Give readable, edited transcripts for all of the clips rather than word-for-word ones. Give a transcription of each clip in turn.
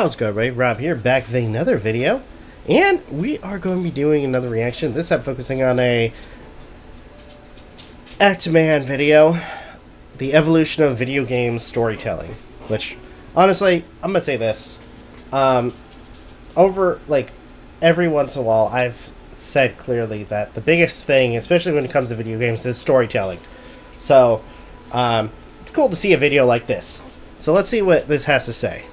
How's it going, everybody? Rob here, back with another video. And we are going to be doing another reaction. This time focusing on a Act-Man video. The evolution of video game storytelling. Which, honestly, I'm going to say this. Every once in a while, I've said clearly that the biggest thing, especially when it comes to video games, is storytelling. So, it's cool to see a video like this. So let's see what this has to say.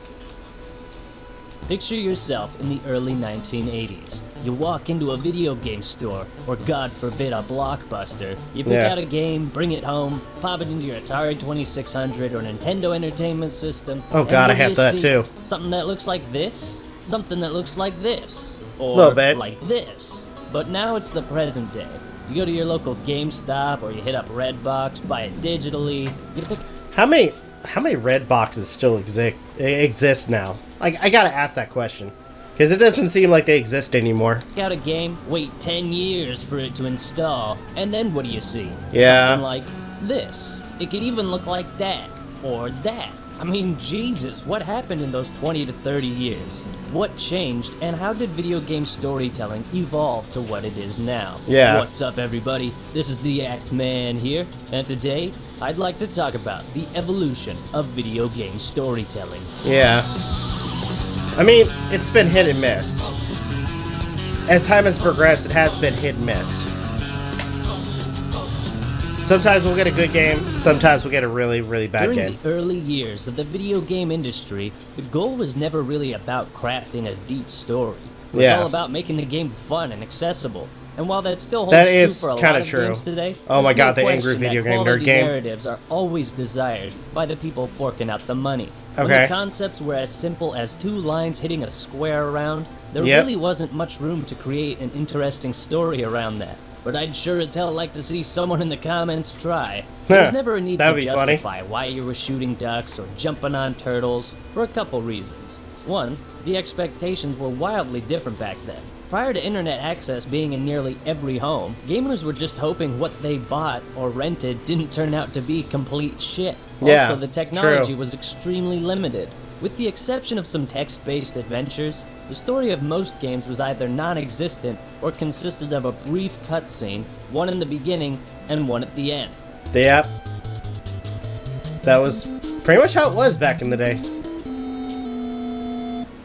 Picture yourself in the early 1980s. You walk into a video game store, or God forbid a Blockbuster. You pick out a game, bring it home, pop it into your Atari 2600 or Nintendo Entertainment System. Oh God, I have that too. Something that looks like this, something that looks like this, or little bit like this. But now it's the present day. You go to your local GameStop, or you hit up Redbox, buy it digitally. You pick. How many red boxes still exist now? I gotta ask that question, because it doesn't seem like they exist anymore. Pick out a game, wait 10 years for it to install, and then what do you see? Yeah. Something like this. It could even look like that, or that. I mean, Jesus, what happened in those 20 to 30 years? What changed, and how did video game storytelling evolve to what it is now? Yeah. What's up, everybody? This is the Act-Man here, and today, I'd like to talk about the evolution of video game storytelling. Yeah. I mean, it's been hit and miss. As time has progressed, it has been hit and miss. Sometimes we'll get a good game, sometimes we'll get a really, really bad game. During the early years of the video game industry, the goal was never really about crafting a deep story. It was all about making the game fun and accessible. And while that still holds true for a lot of games today, oh my God, the angry video game nerd game. Narratives are always desired by the people forking out the money. Okay. When the concepts were as simple as two lines hitting a square around, there really wasn't much room to create an interesting story around that. But I'd sure as hell like to see someone in the comments try. There was never a need to justify why you were shooting ducks or jumping on turtles, for a couple reasons. One, the expectations were wildly different back then. Prior to internet access being in nearly every home, gamers were just hoping what they bought or rented didn't turn out to be complete shit. Also, the technology was extremely limited. With the exception of some text-based adventures, the story of most games was either non-existent or consisted of a brief cutscene, one in the beginning and one at the end. Yep. That was pretty much how it was back in the day.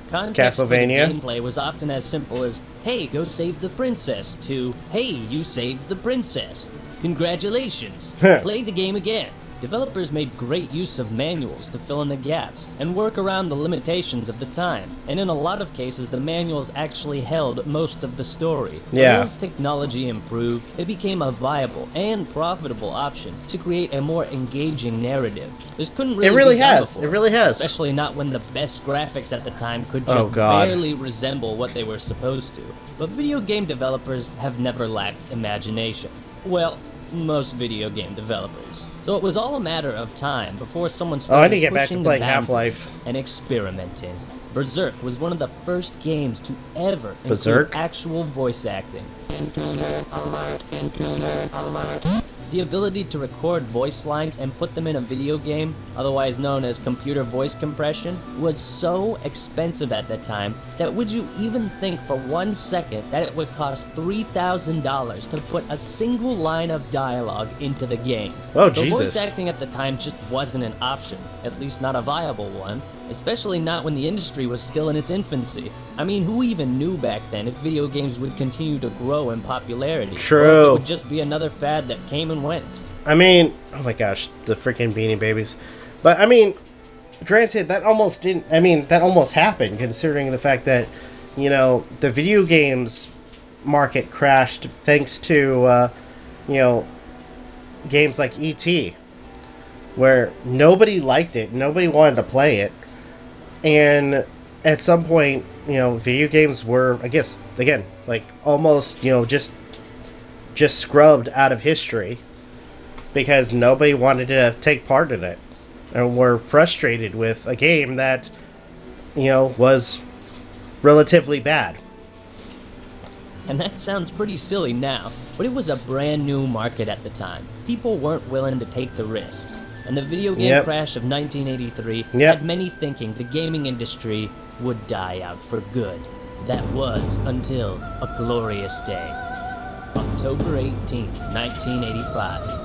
Context for the gameplay was often as simple as, hey, go save the princess, to, hey, you saved the princess. Congratulations. Play the game again. Developers made great use of manuals to fill in the gaps and work around the limitations of the time, and in a lot of cases the manuals actually held most of the story. As technology improved, it became a viable and profitable option to create a more engaging narrative. This couldn't really be done before, It really has. Especially not when the best graphics at the time could just barely resemble what they were supposed to. But video game developers have never lacked imagination. Well, most video game developers. So it was all a matter of time before someone started pushing the boundaries and experimenting. Berserk was one of the first games to ever include actual voice acting. The ability to record voice lines and put them in a video game, otherwise known as computer voice compression, was so expensive at that time that would you even think for 1 second that it would cost $3,000 to put a single line of dialogue into the game? Oh, so Jesus. Voice acting at the time just wasn't an option, at least not a viable one. Especially not when the industry was still in its infancy. I mean, who even knew back then if video games would continue to grow in popularity? Or if it would just be another fad that came and went? I mean, oh my gosh, the freaking Beanie Babies. But I mean, granted, that almost happened, considering the fact that, you know, the video games market crashed thanks to, you know, games like E.T., where nobody liked it, nobody wanted to play it. And at some point, you know, video games were, I guess, again, like almost, you know, just scrubbed out of history because nobody wanted to take part in it and were frustrated with a game that, you know, was relatively bad. And that sounds pretty silly now, but it was a brand new market at the time. People weren't willing to take the risks. and the video game crash of 1983 had many thinking the gaming industry would die out for good. That was until a glorious day. October 18th, 1985.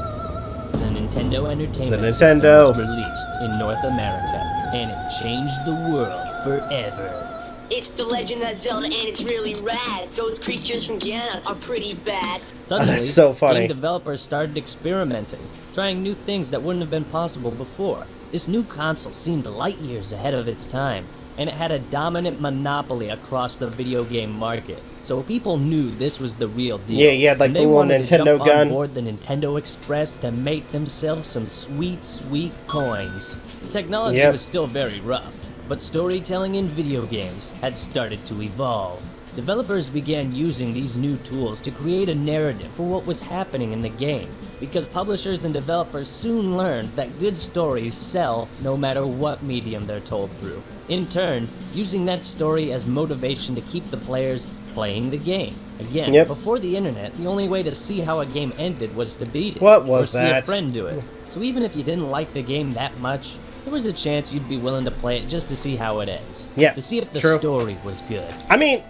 The Nintendo Entertainment System was released in North America, and it changed the world forever. It's the Legend of Zelda, and it's really rad. Those creatures from Ganon are pretty bad. Suddenly, that's so funny. Game developers started experimenting, trying new things that wouldn't have been possible before. This new console seemed light years ahead of its time, and it had a dominant monopoly across the video game market. So people knew this was the real deal. Yeah, you had like the little Nintendo gun. On board the Nintendo Express to make themselves some sweet, sweet coins. The technology was still very rough, but storytelling in video games had started to evolve. Developers began using these new tools to create a narrative for what was happening in the game, because publishers and developers soon learned that good stories sell no matter what medium they're told through. In turn, using that story as motivation to keep the players playing the game. Again, before the internet, the only way to see how a game ended was to beat it. Or see a friend do it. So even if you didn't like the game that much, there was a chance you'd be willing to play it just to see how it ends. Yeah, to see if the story was good. I mean,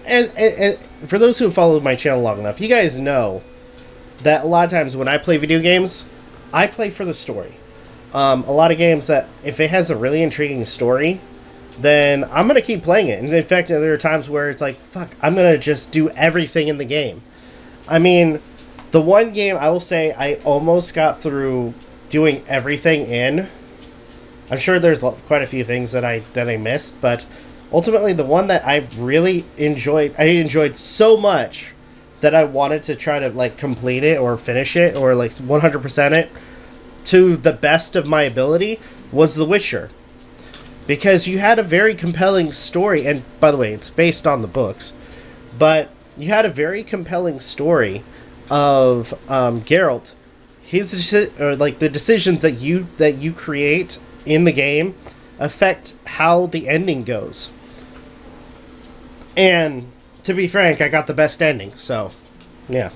and for those who follow my channel long enough, you guys know that a lot of times when I play video games, I play for the story. A lot of games that, if it has a really intriguing story, then I'm going to keep playing it. And in fact, there are times where it's like, fuck, I'm going to just do everything in the game. I mean, the one game I will say I almost got through doing everything in. I'm sure there's quite a few things that I missed, but ultimately the one that I really enjoyed, I enjoyed so much that I wanted to try to like complete it or finish it or like 100% it to the best of my ability, was The Witcher. Because you had a very compelling story, and by the way, it's based on the books, but you had a very compelling story of Geralt. The decisions that you create in the game affect how the ending goes. And to be frank, I got the best ending, so yeah.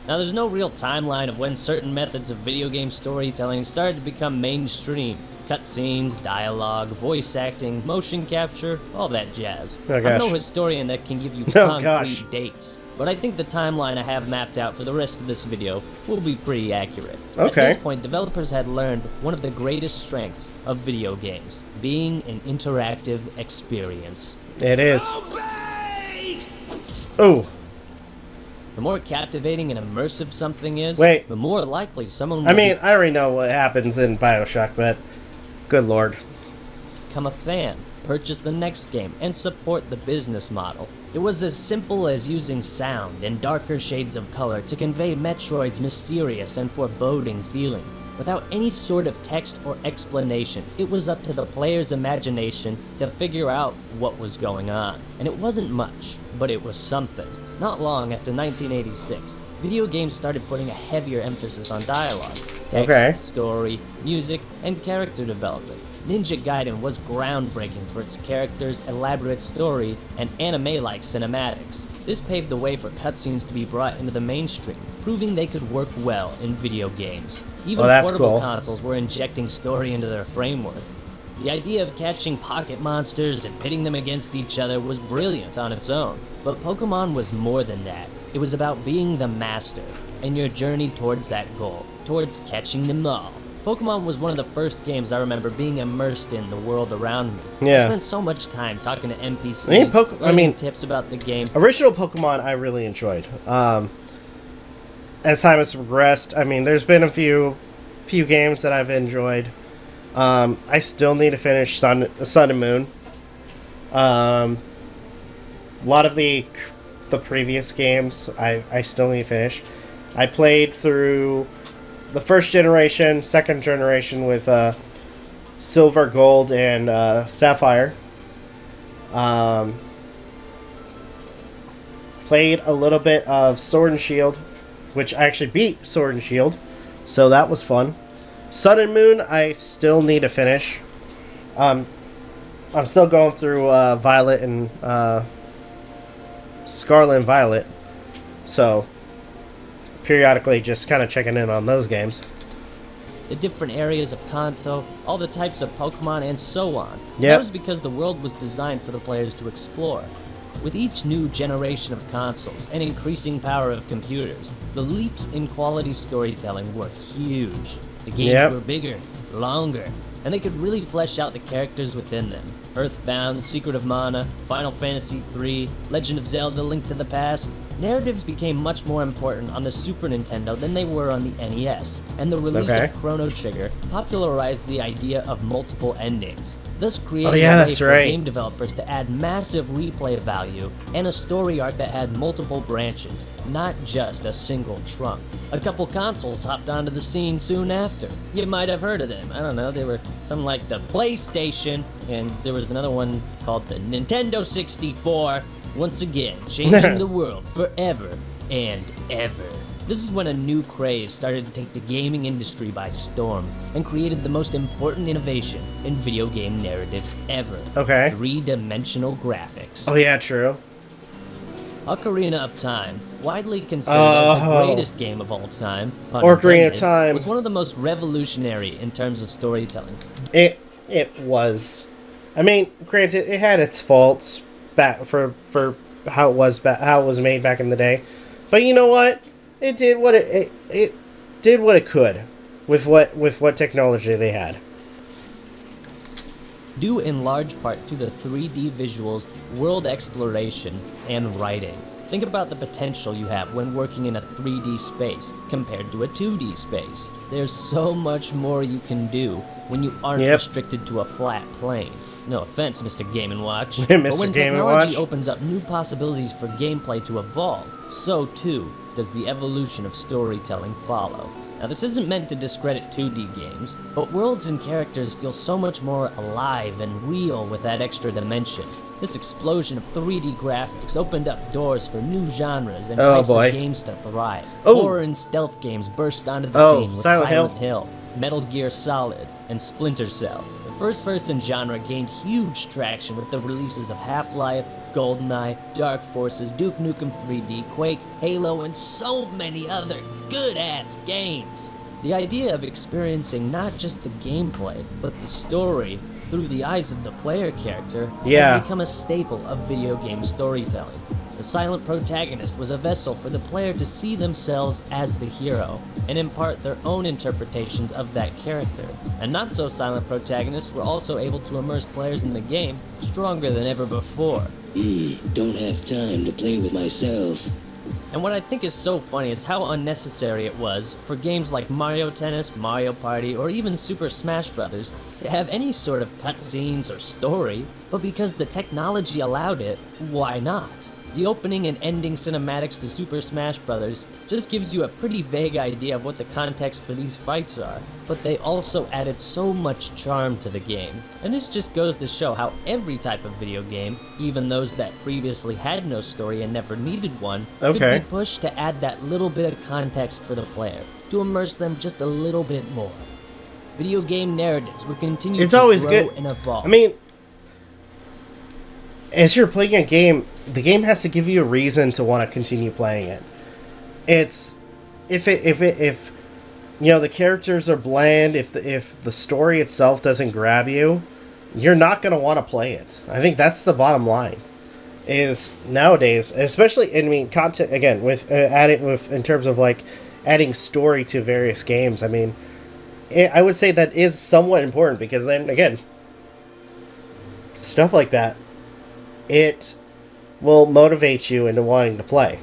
Now, there's no real timeline of when certain methods of video game storytelling started to become mainstream. Cutscenes, dialogue, voice acting, motion capture, all that jazz. Oh, I'm no historian that can give you concrete dates, but I think the timeline I have mapped out for the rest of this video will be pretty accurate. Okay. At this point, developers had learned one of the greatest strengths of video games, being an interactive experience. It is. Oh. The more captivating and immersive something is, the more likely someone will I already know what happens in BioShock, but good lord. Become a fan, purchase the next game, and support the business model. It was as simple as using sound and darker shades of color to convey Metroid's mysterious and foreboding feeling. Without any sort of text or explanation, it was up to the player's imagination to figure out what was going on. And it wasn't much, but it was something. Not long after 1986, video games started putting a heavier emphasis on dialogue, text, story, music, and character development. Ninja Gaiden was groundbreaking for its characters, elaborate story, and anime-like cinematics. This paved the way for cutscenes to be brought into the mainstream, proving they could work well in video games. Even portable consoles were injecting story into their framework. The idea of catching pocket monsters and pitting them against each other was brilliant on its own, but Pokemon was more than that. It was about being the master, and your journey towards that goal, towards catching them all. Pokemon was one of the first games I remember being immersed in the world around me. I spent so much time talking to NPCs, learning tips about the game. Original Pokemon I really enjoyed. As time has progressed, there's been a few games that I've enjoyed. I still need to finish Sun and Moon. A lot of the previous games I still need to finish. I played through the first generation, second generation with Silver, Gold, and Sapphire. Played a little bit of Sword and Shield, which I actually beat Sword and Shield, so that was fun. Sun and Moon, I still need to finish. I'm still going through Violet and Scarlet and Violet, so periodically just kind of checking in on those games. The different areas of Kanto, all the types of Pokemon, and so on. Yep. That was because the world was designed for the players to explore. With each new generation of consoles and increasing power of computers, the leaps in quality storytelling were huge. The games were bigger, longer, and they could really flesh out the characters within them. Earthbound, Secret of Mana, Final Fantasy III, Legend of Zelda: Link to the Past. Narratives became much more important on the Super Nintendo than they were on the NES, and the release of Chrono Trigger popularized the idea of multiple endings, thus creating a way for game developers to add massive replay value and a story arc that had multiple branches, not just a single trunk. A couple consoles hopped onto the scene soon after. You might have heard of them. I don't know, they were something like the PlayStation, and there was another one called the Nintendo 64. Once again, changing the world forever and ever. This is when a new craze started to take the gaming industry by storm and created the most important innovation in video game narratives ever. Okay. Three-dimensional graphics. Oh yeah, true. Ocarina of Time, widely considered as the greatest game of all time, Ocarina of Time was one of the most revolutionary in terms of storytelling. It was. I mean, granted, it had its faults back for how it was made back in the day, but you know what? It did what it did what it could with what technology they had. Due in large part to the 3D visuals, world exploration, and writing. Think about the potential you have when working in a 3D space compared to a 2D space. There's so much more you can do when you aren't restricted to a flat plane. No offense, Mr. Game & Watch, but when technology opens up new possibilities for gameplay to evolve, so too does the evolution of storytelling follow. Now, this isn't meant to discredit 2D games, but worlds and characters feel so much more alive and real with that extra dimension. This explosion of 3D graphics opened up doors for new genres and types of games to thrive. Horror and stealth games burst onto the scene with Silent Hill, Metal Gear Solid, and Splinter Cell. The first-person genre gained huge traction with the releases of Half-Life, GoldenEye, Dark Forces, Duke Nukem 3D, Quake, Halo, and so many other good-ass games. The idea of experiencing not just the gameplay, but the story through the eyes of the player character has become a staple of video game storytelling. The silent protagonist was a vessel for the player to see themselves as the hero and impart their own interpretations of that character. And not-so-silent protagonists were also able to immerse players in the game stronger than ever before. Don't have time to play with myself. And what I think is so funny is how unnecessary it was for games like Mario Tennis, Mario Party, or even Super Smash Bros. To have any sort of cutscenes or story, but because the technology allowed it, why not? The opening and ending cinematics to Super Smash Bros. Just gives you a pretty vague idea of what the context for these fights are, but they also added so much charm to the game. And this just goes to show how every type of video game, even those that previously had no story and never needed one, could be pushed to add that little bit of context for the player, to immerse them just a little bit more. Video game narratives would continue to grow and evolve. I mean, as you're playing a game, the game has to give you a reason to want to continue playing it. It's if you know the characters are bland, if the story itself doesn't grab you, you're not going to want to play it. I think that's the bottom line. Is nowadays, especially, I mean, content again with adding with in terms of like adding story to various games. I mean, I would say that is somewhat important because then again, stuff like that, it will motivate you into wanting to play.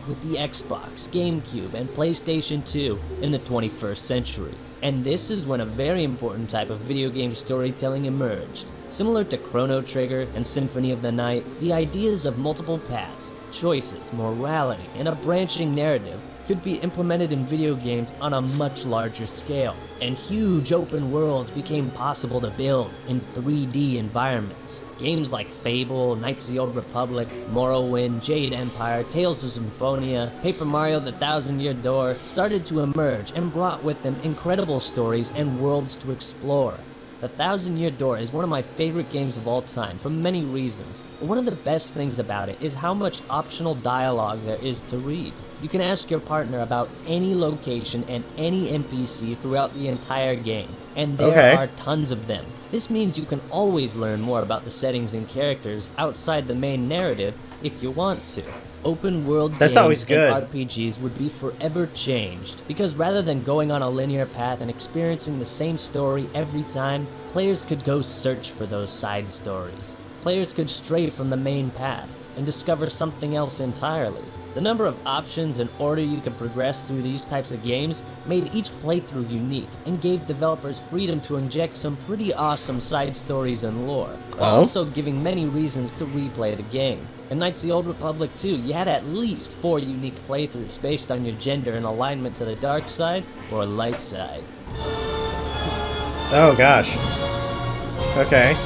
With the Xbox, GameCube, and PlayStation 2 in the 21st century. And this is when a very important type of video game storytelling emerged. Similar to Chrono Trigger and Symphony of the Night, the ideas of multiple paths, choices, morality, and a branching narrative could be implemented in video games on a much larger scale, and huge open worlds became possible to build in 3D environments. Games like Fable, Knights of the Old Republic, Morrowind, Jade Empire, Tales of Symphonia, Paper Mario: The Thousand-Year Door started to emerge and brought with them incredible stories and worlds to explore. The Thousand-Year Door is one of my favorite games of all time for many reasons, but one of the best things about it is how much optional dialogue there is to read. You can ask your partner about any location and any NPC throughout the entire game, and there are tons of them. This means you can always learn more about the settings and characters outside the main narrative if you want to. Open world games and RPGs would be forever changed, because rather than going on a linear path and experiencing the same story every time, players could go search for those side stories. Players could stray from the main path and discover something else entirely. The number of options and order you could progress through these types of games made each playthrough unique and gave developers freedom to inject some pretty awesome side stories and lore, while also giving many reasons to replay the game. In Knights of the Old Republic 2, you had at least 4 unique playthroughs based on your gender and alignment to the dark side or light side. Oh gosh. Okay.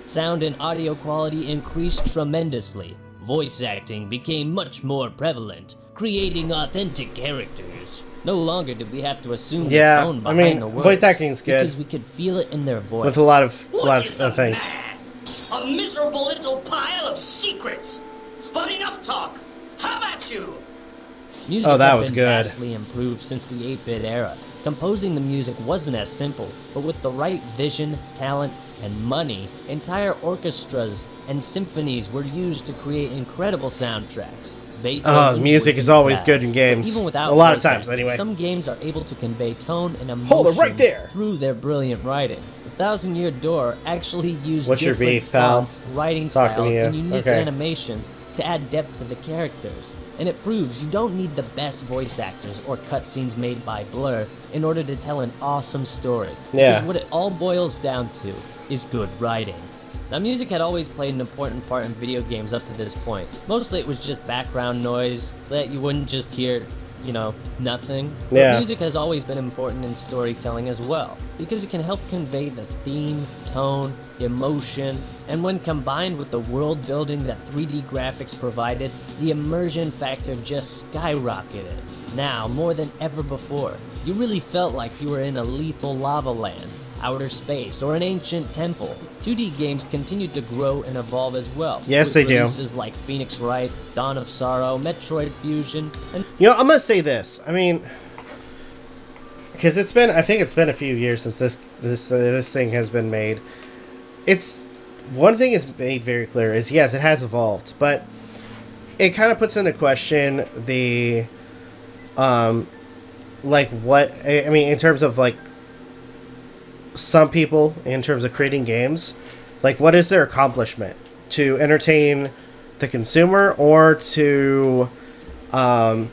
Sound and audio quality increased tremendously. Voice acting became much more prevalent, creating authentic characters. No longer did we have to assume the tone behind the words. Voice acting is good. Because we could feel it in their voice. With a lot of things. A miserable little pile of secrets. But enough talk. How about you? Music has been vastly improved since the 8-bit era. Composing the music wasn't as simple, but with the right vision, talent, and money, entire orchestras and symphonies were used to create incredible soundtracks. The music is always good in games. Even without a lot of times, anyway. Some games are able to convey tone and emotion through their brilliant writing. The Thousand Year Door actually used different fonts, writing styles, and unique animations to add depth to the characters. And it proves you don't need the best voice actors or cutscenes made by Blur in order to tell an awesome story. Because what it all boils down to is good writing. Now, music had always played an important part in video games up to this point. Mostly it was just background noise, so that you wouldn't just hear, nothing. But music has always been important in storytelling as well, because it can help convey the theme, tone, emotion, and when combined with the world building that 3D graphics provided, the immersion factor just skyrocketed. Now, more than ever before, you really felt like you were in a lethal lava land, outer space, or an ancient temple. 2D games continued to grow and evolve as well. Yes, they do. Releases like Phoenix Wright, Dawn of Sorrow, Metroid Fusion, and... I'm gonna say this. I mean, because I think it's been a few years since this thing has been made. One thing is made very clear is, yes, it has evolved, but it kind of puts into question the, in terms of, some people, in terms of creating games, what is their accomplishment? To entertain the consumer, or to add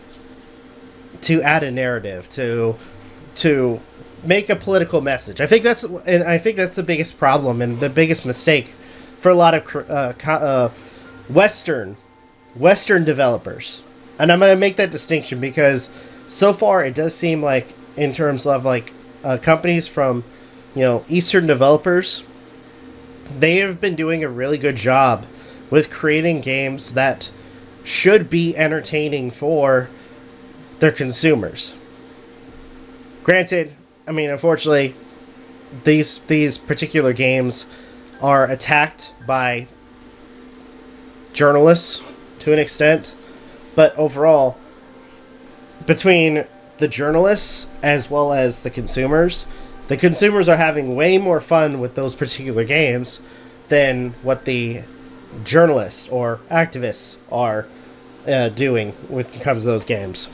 a narrative, to make a political message? I think that's the biggest problem and the biggest mistake for a lot of Western developers. And I'm going to make that distinction because so far it does seem like, in terms of companies from Eastern developers, they have been doing a really good job with creating games that should be entertaining for their consumers. Granted, unfortunately, these particular games are attacked by journalists to an extent, but overall, between the journalists as well as the consumers are having way more fun with those particular games than what the journalists or activists are doing when it comes to those games.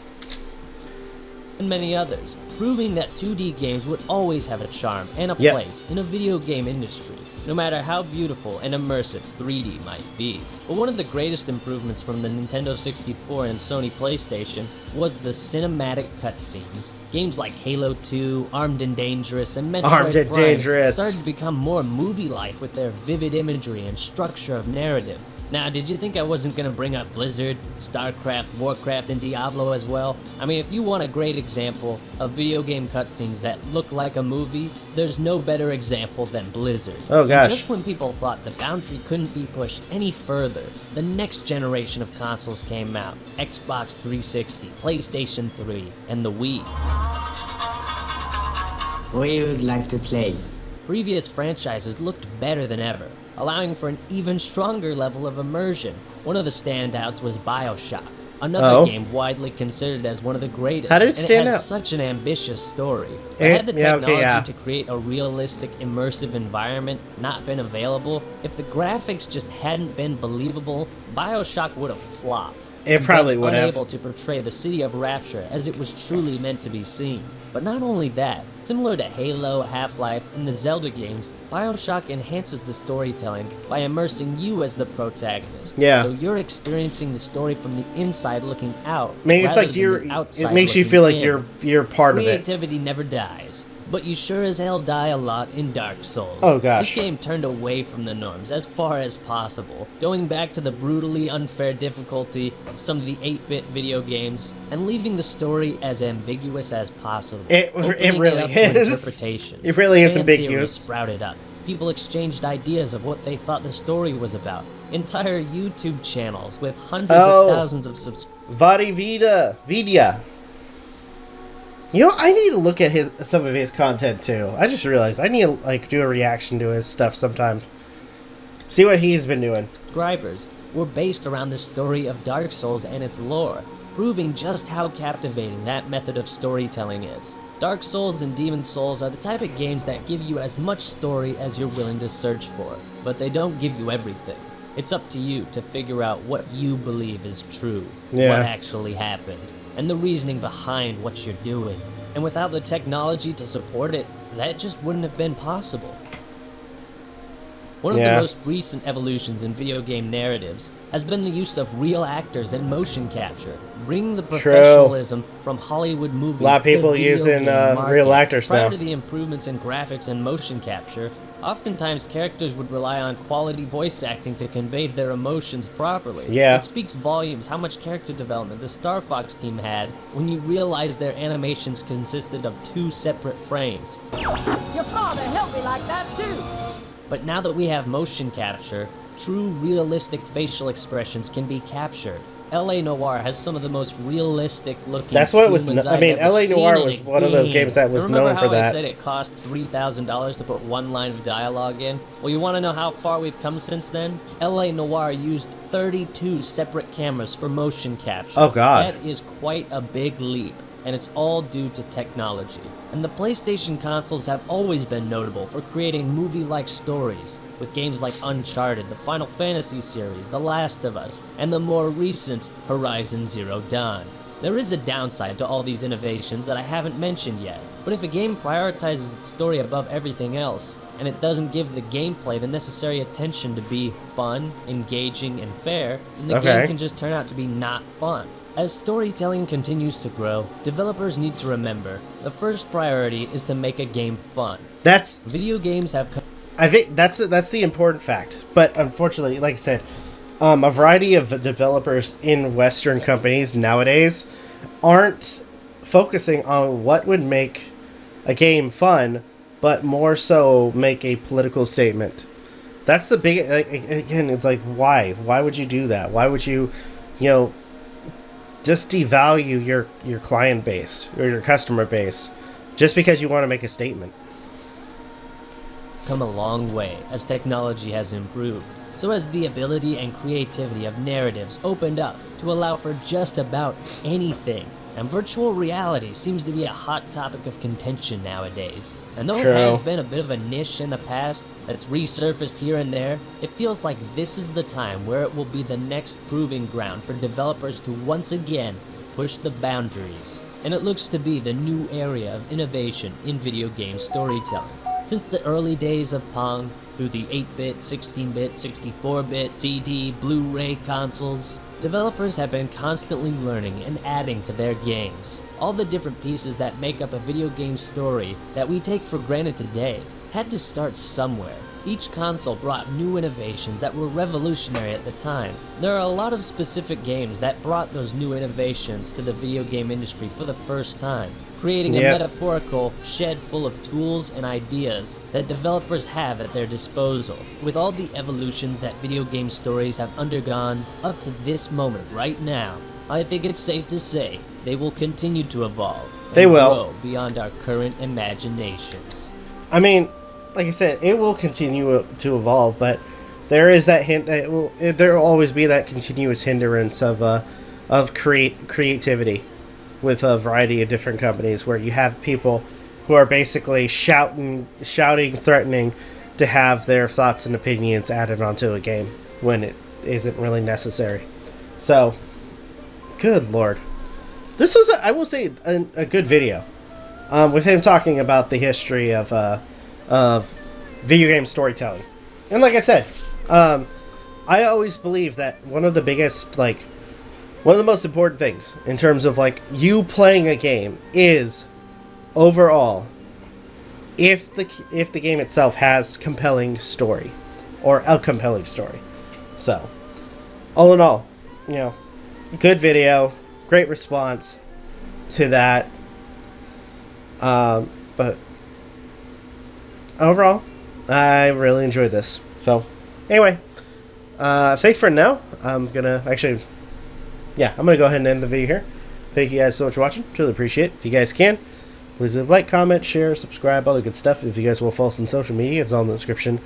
And many others, proving that 2D games would always have a charm and a place in a video game industry, no matter how beautiful and immersive 3D might be. But one of the greatest improvements from the Nintendo 64 and Sony PlayStation was the cinematic cutscenes. Games like Halo 2, Armed and Dangerous, and Metroid Prime started to become more movie-like with their vivid imagery and structure of narrative. Now, did you think I wasn't going to bring up Blizzard, StarCraft, Warcraft, and Diablo as well? If you want a great example of video game cutscenes that look like a movie, there's no better example than Blizzard. Oh gosh. And just when people thought the boundary couldn't be pushed any further, the next generation of consoles came out. Xbox 360, PlayStation 3, and the Wii. We would like to play. Previous franchises looked better than ever, allowing for an even stronger level of immersion. One of the standouts was BioShock. Another game widely considered as one of the greatest. How did it and stand it has out? such an ambitious story. Had the technology to create a realistic, immersive environment not been available, if the graphics just hadn't been believable, BioShock would have flopped. It probably would have. Unable to portray the City of Rapture as it was truly meant to be seen. But not only that, similar to Halo, Half-Life, and the Zelda games, BioShock enhances the storytelling by immersing you as the protagonist. Yeah. So you're experiencing the story from the inside looking out. I mean, it's rather like than the outside it makes you looking feel like in. you're part of it. Creativity never dies. But you sure as hell die a lot in Dark Souls. Oh, gosh. This game turned away from the norms as far as possible, going back to the brutally unfair difficulty of some of the 8-bit video games, and leaving the story as ambiguous as possible. It opening really up to is. interpretations. It really is Fan ambiguous. theories sprouted up. People exchanged ideas of what they thought the story was about. Entire YouTube channels with hundreds of thousands of subscribers. Vidya. You know, I need to look at some of his content too. I just realized I need to like do a reaction to his stuff sometime. See what he's been doing. Subscribers were based around the story of Dark Souls and its lore, proving just how captivating that method of storytelling is. Dark Souls and Demon Souls are the type of games that give you as much story as you're willing to search for, but they don't give you everything. It's up to you to figure out what you believe is true, what actually happened, and the reasoning behind what you're doing. And without the technology to support it, that just wouldn't have been possible. One of the most recent evolutions in video game narratives has been the use of real actors and motion capture, bringing the professionalism from Hollywood movies a lot of people to the video using game market. real actors Prior now. to the improvements in graphics and motion capture, oftentimes characters would rely on quality voice acting to convey their emotions properly. Yeah. It speaks volumes how much character development the Star Fox team had when you realize their animations consisted of 2 separate frames. Your father helped me like that too. But now that we have motion capture, true realistic facial expressions can be captured. L.A. Noire has some of the most realistic looking That's what it was. humans I I've mean, ever L.A. seen Noire in was a one of those game. games that was Remember known for how that. I said it cost $3,000 to put 1 line of dialogue in? Well, you want to know how far we've come since then? L.A. Noire used 32 separate cameras for motion capture. Oh, God. That is quite a big leap, and it's all due to technology. And the PlayStation consoles have always been notable for creating movie-like stories, with games like Uncharted, the Final Fantasy series, The Last of Us, and the more recent Horizon Zero Dawn. There is a downside to all these innovations that I haven't mentioned yet, but if a game prioritizes its story above everything else, and it doesn't give the gameplay the necessary attention to be fun, engaging, and fair, then the game can just turn out to be not fun. As storytelling continues to grow, developers need to remember, the first priority is to make a game fun. Video games have I think that's the important fact. But unfortunately, like I said, a variety of developers in Western companies nowadays aren't focusing on what would make a game fun, but more so make a political statement. That's the big. Again, it's like why? Why would you do that? Why would you, just devalue your client base or your customer base just because you want to make a statement? Come a long way as technology has improved. So has the ability and creativity of narratives opened up to allow for just about anything. And virtual reality seems to be a hot topic of contention nowadays. And though it has been a bit of a niche in the past that's resurfaced here and there, it feels like this is the time where it will be the next proving ground for developers to once again push the boundaries. And it looks to be the new area of innovation in video game storytelling. Since the early days of Pong, through the 8-bit, 16-bit, 64-bit, CD, Blu-ray consoles, developers have been constantly learning and adding to their games. All the different pieces that make up a video game story that we take for granted today had to start somewhere. Each console brought new innovations that were revolutionary at the time. There are a lot of specific games that brought those new innovations to the video game industry for the first time, creating a metaphorical shed full of tools and ideas that developers have at their disposal. With all the evolutions that video game stories have undergone up to this moment right now, I think it's safe to say they will continue to evolve and grow beyond our current imaginations. I mean, like I said, it will continue to evolve, but there is that hint. There will always be that continuous hindrance of of creativity with a variety of different companies, where you have people who are basically shouting, threatening to have their thoughts and opinions added onto a game when it isn't really necessary. So, good lord. This was, I will say, a good video. With him talking about the history of video game storytelling. And like I said, I always believe that one of the most important things in terms of like you playing a game is overall if the game itself has compelling story or a compelling story. So, all in all, you know, good video, great response to that. But overall, I really enjoyed this. So, anyway, thanks for now. I'm gonna go ahead and end the video here. Thank you guys so much for watching. Truly appreciate it. If you guys can, please leave a like, comment, share, subscribe, all the good stuff. If you guys will follow us on social media, it's all in the description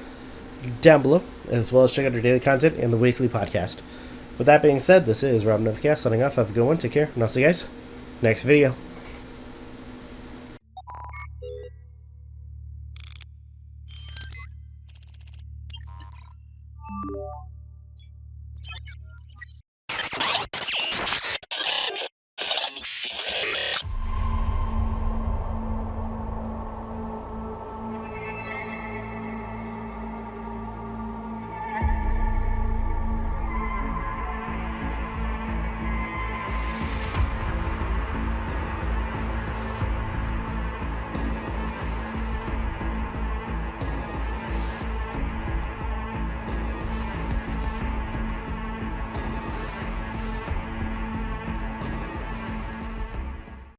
down below, as well as check out our daily content and the weekly podcast. With that being said, this is Rob Novakast signing off. Have a good one. Take care, and I'll see you guys next video.